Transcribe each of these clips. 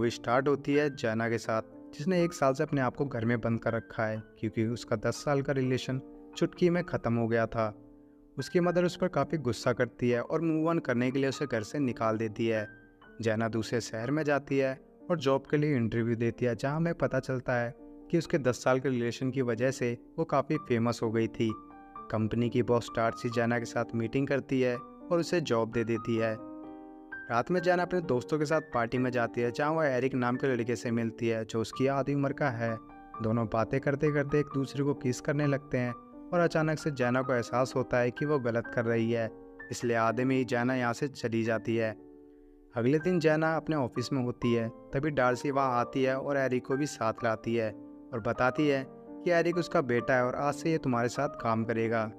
Movie start होती है जैना के साथ, जिसने 1 साल से अपने आप को घर में बंद कर रखा है क्योंकि उसका 10 साल का रिलेशन चुटकी में ख़त्म हो गया था। उसकी मदर उस पर काफ़ी गुस्सा करती है और मूव ऑन करने के लिए उसे घर से निकाल देती है। जैना दूसरे शहर में जाती है और जॉब के लिए इंटरव्यू देती है, जहाँ हमें पता चलता है कि उसके 10 साल के रिलेशन की वजह से वो काफ़ी फेमस हो गई थी। कंपनी की बॉस डार्सी जैना के साथ मीटिंग करती है और उसे जॉब दे देती है। रात में जैन अपने दोस्तों के साथ पार्टी में जाती है, जहाँ वह एरिक नाम के लड़के से मिलती है जो उसकी आधी उम्र का है। दोनों बातें करते करते एक दूसरे को किस करने लगते हैं और अचानक से जैना को एहसास होता है कि वो गलत कर रही है, इसलिए आधे में ही जैना यहाँ से चली जाती है। अगले दिन जैना अपने ऑफिस में होती है, तभी डार्सी वहाँ आती है और एरिक को भी साथ लाती है और बताती है कि एरिक उसका बेटा है और आज से ये तुम्हारे साथ काम करेगा।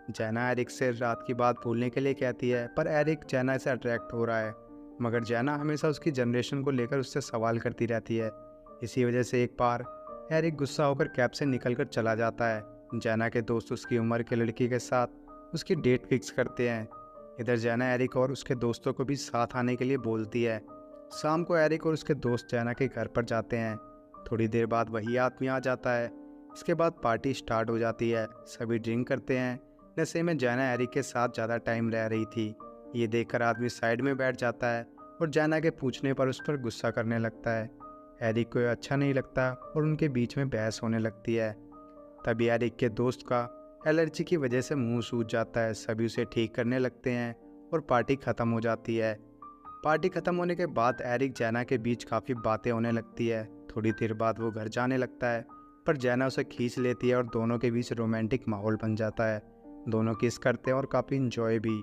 जैना एरिक से रात की बात भूलने के लिए कहती है, पर एरिक जैना से अट्रैक्ट हो रहा है, मगर जैना हमेशा उसकी जनरेशन को लेकर उससे सवाल करती रहती है। इसी वजह से एक बार एरिक गुस्सा होकर कैब से निकलकर चला जाता है। जैना के दोस्त उसकी उम्र के लड़की के साथ उसकी डेट फिक्स करते हैं। इधर जैना एरिक और उसके दोस्तों को भी साथ आने के लिए बोलती है। शाम को एरिक और उसके दोस्त जैना के घर पर जाते हैं। थोड़ी देर बाद वही आदमी आ जाता है। इसके बाद पार्टी स्टार्ट हो जाती है। सभी ड्रिंक करते हैं। नशे में जैना एरिक के साथ ज़्यादा टाइम रह रही थी। ये देखकर आदमी साइड में बैठ जाता है और जैना के पूछने पर उस पर गुस्सा करने लगता है। एरिक को अच्छा नहीं लगता और उनके बीच में बहस होने लगती है। तभी एरिक के दोस्त का एलर्जी की वजह से मुंह सूज जाता है। सभी उसे ठीक करने लगते हैं और पार्टी ख़त्म हो जाती है। पार्टी ख़त्म होने के बाद एरिक जैना के बीच काफ़ी बातें होने लगती है। थोड़ी देर बाद वो घर जाने लगता है, पर जैना उसे खींच लेती है और दोनों के बीच रोमांटिक माहौल बन जाता है। दोनों किस करते हैं और काफ़ी इंजॉय भी।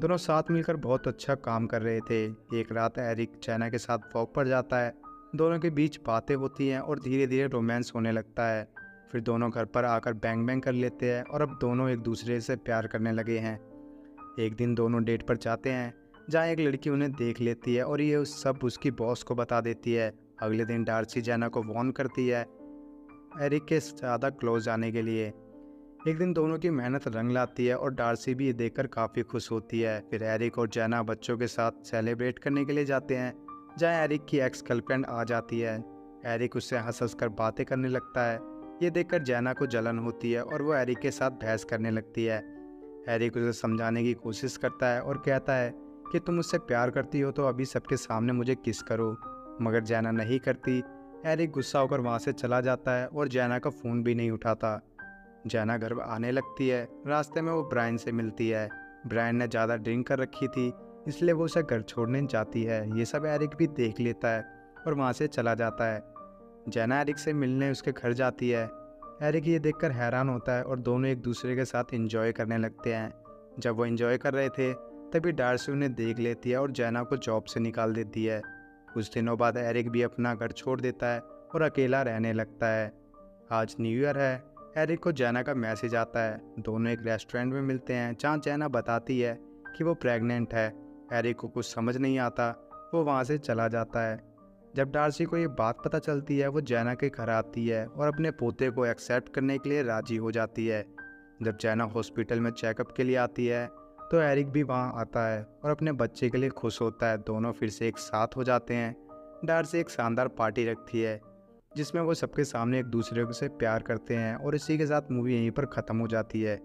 दोनों साथ मिलकर बहुत अच्छा काम कर रहे थे। एक रात एरिक जैना के साथ वॉक पर जाता है। दोनों के बीच बातें होती हैं और धीरे धीरे रोमांस होने लगता है। फिर दोनों घर पर आकर बैंग बैंग कर लेते हैं और अब दोनों एक दूसरे से प्यार करने लगे हैं। एक दिन दोनों डेट पर जाते हैं, जहाँ एक लड़की उन्हें देख लेती है और ये सब उसकी बॉस को बता देती है। अगले दिन डार्सी जैना को वार्न करती है एरिक के ज़्यादा क्लोज आने के लिए। एक दिन दोनों की मेहनत रंग लाती है और डार्सी भी ये देखकर काफ़ी खुश होती है। फिर एरिक और जैना बच्चों के साथ सेलिब्रेट करने के लिए जाते हैं, जहाँ एरिक की एक्स गर्लफ्रेंड आ जाती है। एरिक उससे हंस हंस कर बातें करने लगता है। ये देखकर जैना को जलन होती है और वो एरिक के साथ बहस करने लगती है। एरिक उसे समझाने की कोशिश करता है और कहता है कि तुम मुझसे प्यार करती हो तो अभी सबके सामने मुझे किस करो, मगर जैना नहीं करती। एरिक गुस्सा होकर वहाँ से चला जाता है और जैना का फ़ोन भी नहीं उठाता। जैना घर आने लगती है। रास्ते में वो ब्रायन से मिलती है। ब्रायन ने ज़्यादा ड्रिंक कर रखी थी, इसलिए वो उसे घर छोड़ने जाती है। ये सब एरिक भी देख लेता है और वहाँ से चला जाता है। जैना एरिक से मिलने उसके घर जाती है। एरिक ये देखकर हैरान होता है और दोनों एक दूसरे के साथ एंजॉय करने लगते हैं। जब वो एंजॉय कर रहे थे, तभी डार्सी उन्हें देख लेती है और जैना को जॉब से निकाल देती है। कुछ दिनों बाद एरिक भी अपना घर छोड़ देता है और अकेला रहने लगता है। आज न्यू ईयर है। एरिक को जैना का मैसेज आता है। दोनों एक रेस्टोरेंट में मिलते हैं, जहाँ जैना बताती है कि वो प्रेग्नेंट है। एरिक को कुछ समझ नहीं आता, वो वहाँ से चला जाता है। जब डार्सी को ये बात पता चलती है, वो जैना के घर आती है और अपने पोते को एक्सेप्ट करने के लिए राजी हो जाती है। जब जैना हॉस्पिटल में चेकअप के लिए आती है, तो एरिक भी वहाँ आता है और अपने बच्चे के लिए खुश होता है। दोनों फिर से एक साथ हो जाते हैं। डार्सी एक शानदार पार्टी रखती है, जिसमें वो सबके सामने एक दूसरे से प्यार करते हैं और इसी के साथ मूवी यहीं पर ख़त्म हो जाती है।